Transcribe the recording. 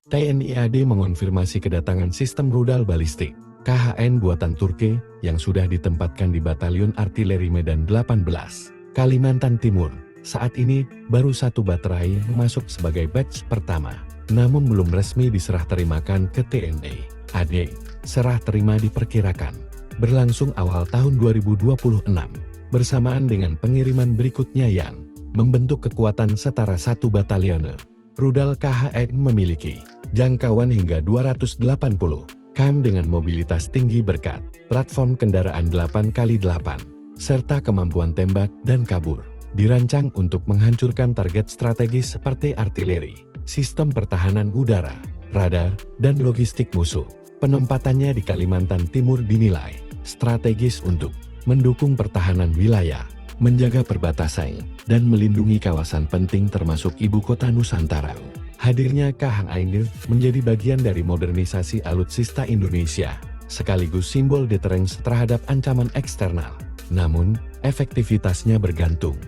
TNI AD mengonfirmasi kedatangan sistem rudal balistik KHN buatan Turki yang sudah ditempatkan di Batalion Artileri Medan 18, Kalimantan Timur. Saat ini, baru satu baterai masuk sebagai batch pertama, namun belum resmi diserah terimakan ke TNI AD. Serah terima diperkirakan berlangsung awal tahun 2026, bersamaan dengan pengiriman berikutnya yang membentuk kekuatan setara 1 batalion. Rudal KHN memiliki jangkauan hingga 280 km dengan mobilitas tinggi berkat platform kendaraan 8x8, serta kemampuan tembak dan kabur. Dirancang untuk menghancurkan target strategis seperti artileri, sistem pertahanan udara, radar, dan logistik musuh. Penempatannya di Kalimantan Timur dinilai strategis untuk mendukung pertahanan wilayah, menjaga perbatasan, dan melindungi kawasan penting termasuk ibu kota Nusantara. Hadirnya KHN menjadi bagian dari modernisasi alutsista Indonesia, sekaligus simbol deterrence terhadap ancaman eksternal. Namun, efektivitasnya bergantung